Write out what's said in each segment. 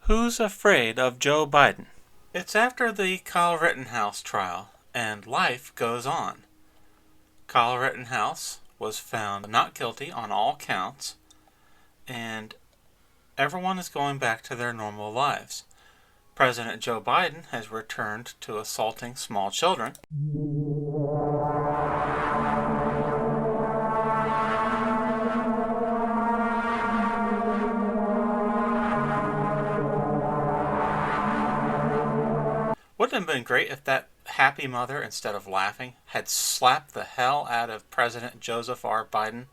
Who's afraid of Joe Biden? It's after the Kyle Rittenhouse trial, and life goes on. Kyle Rittenhouse was found not guilty on all counts, and everyone is going back to their normal lives. President Joe Biden has returned to assaulting small children. Wouldn't it have been great if that happy mother, instead of laughing, had slapped the hell out of President Joseph R. Biden?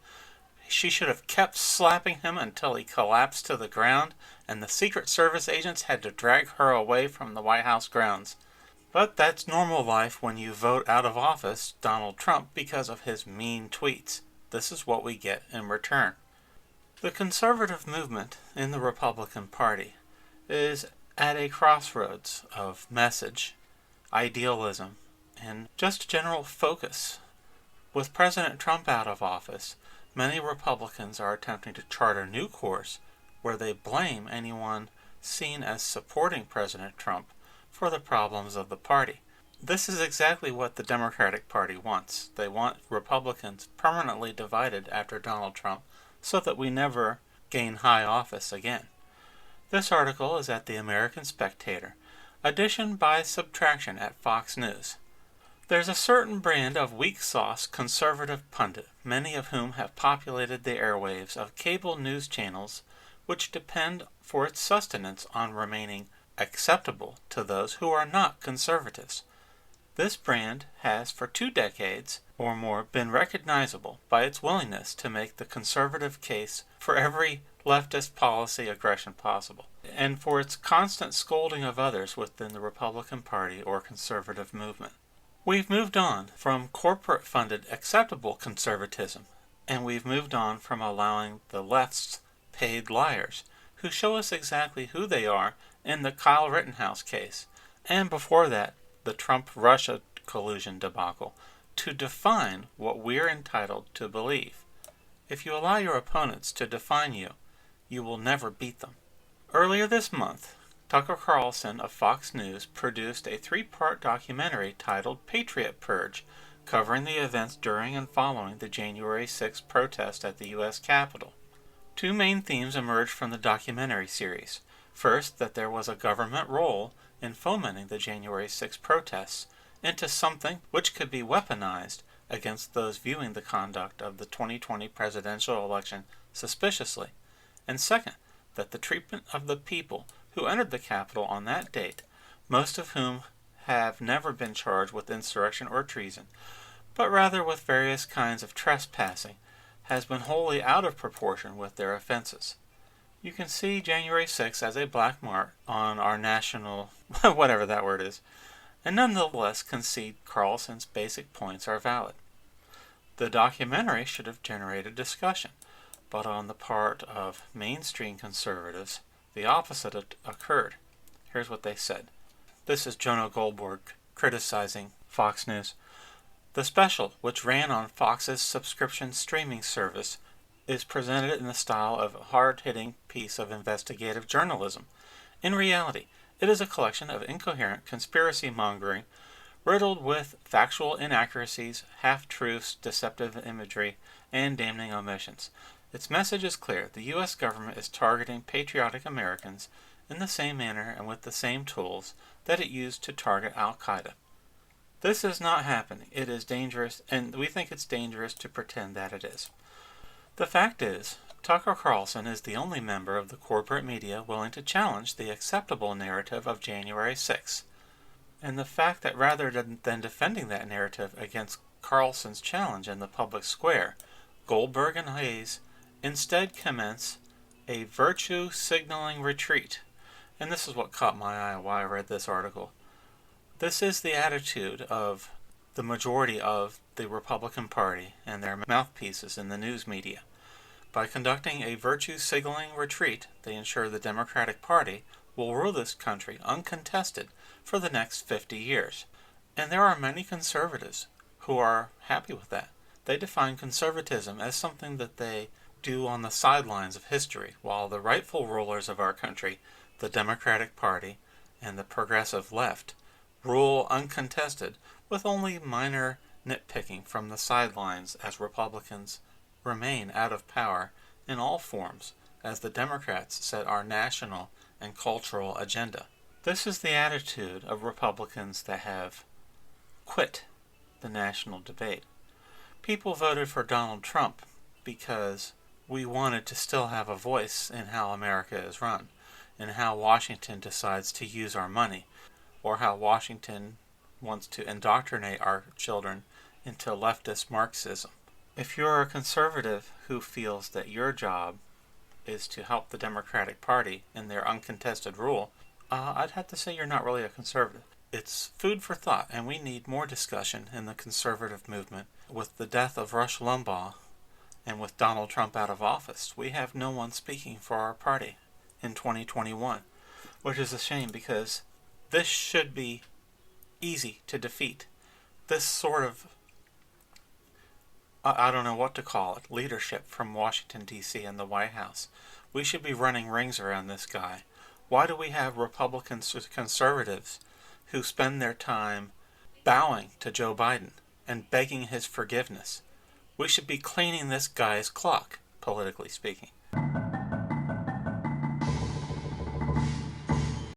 She should have kept slapping him until he collapsed to the ground, and the Secret Service agents had to drag her away from the White House grounds. But that's normal life when you vote out of office Donald Trump because of his mean tweets. This is what we get in return. The conservative movement in the Republican Party is at a crossroads of message, idealism, and just general focus. With President Trump out of office, many Republicans are attempting to chart a new course where they blame anyone seen as supporting President Trump for the problems of the party. This is exactly what the Democratic Party wants. They want Republicans permanently divided after Donald Trump so that we never gain high office again. This article is at the American Spectator, edition by Subtraction at Fox News. There's a certain brand of weak-sauce conservative pundit, many of whom have populated the airwaves of cable news channels which depend for its sustenance on remaining acceptable to those who are not conservatives. This brand has for 2 decades or more been recognizable by its willingness to make the conservative case for every leftist policy aggression possible, and for its constant scolding of others within the Republican Party or conservative movement. We've moved on from corporate-funded acceptable conservatism, and we've moved on from allowing the left's paid liars, who show us exactly who they are in the Kyle Rittenhouse case, and before that, the Trump-Russia collusion debacle, to define what we're entitled to believe. If you allow your opponents to define you, you will never beat them. Earlier this month, Tucker Carlson of Fox News produced a 3-part documentary titled Patriot Purge, covering the events during and following the January 6th protest at the U.S. Capitol. 2 main themes emerged from the documentary series. First, that there was a government role in fomenting the January 6th protests into something which could be weaponized against those viewing the conduct of the 2020 presidential election suspiciously. And second, that the treatment of the people who entered the Capitol on that date, most of whom have never been charged with insurrection or treason, but rather with various kinds of trespassing, has been wholly out of proportion with their offenses. You can see January 6th as a black mark on our national, whatever that word is, and nonetheless concede Carlson's basic points are valid. The documentary should have generated discussion, but on the part of mainstream conservatives, the opposite occurred. Here's what they said. This is Jonah Goldberg criticizing Fox News. The special, which ran on Fox's subscription streaming service, is presented in the style of a hard-hitting piece of investigative journalism. In reality, it is a collection of incoherent conspiracy-mongering, riddled with factual inaccuracies, half-truths, deceptive imagery, and damning omissions. Its message is clear. The U.S. government is targeting patriotic Americans in the same manner and with the same tools that it used to target Al-Qaeda. This is not happening. It is dangerous, and we think it's dangerous to pretend that it is. The fact is, Tucker Carlson is the only member of the corporate media willing to challenge the acceptable narrative of January 6th. And the fact that rather than defending that narrative against Carlson's challenge in the public square, Goldberg and Hayes instead commence a virtue-signaling retreat. And this is what caught my eye while I read this article. This is the attitude of the majority of the Republican Party and their mouthpieces in the news media. By conducting a virtue-signaling retreat, they ensure the Democratic Party will rule this country uncontested for the next 50 years. And there are many conservatives who are happy with that. They define conservatism as something that they do on the sidelines of history, while the rightful rulers of our country the Democratic Party and the progressive left rule uncontested with only minor nitpicking from the sidelines as Republicans remain out of power in all forms as the Democrats set our national and cultural agenda. This is the attitude of Republicans that have quit the national debate. People voted for Donald Trump because we wanted to still have a voice in how America is run, and how Washington decides to use our money, or how Washington wants to indoctrinate our children into leftist Marxism. If you're a conservative who feels that your job is to help the Democratic Party in their uncontested rule, I'd have to say you're not really a conservative. It's food for thought, and we need more discussion in the conservative movement. With the death of Rush Limbaugh and with Donald Trump out of office, we have no one speaking for our party in 2021, which is a shame because this should be easy to defeat. This sort of, I don't know what to call it, leadership from Washington, D.C. and the White House. We should be running rings around this guy. Why do we have Republicans, conservatives, who spend their time bowing to Joe Biden and begging his forgiveness? We should be cleaning this guy's clock, politically speaking.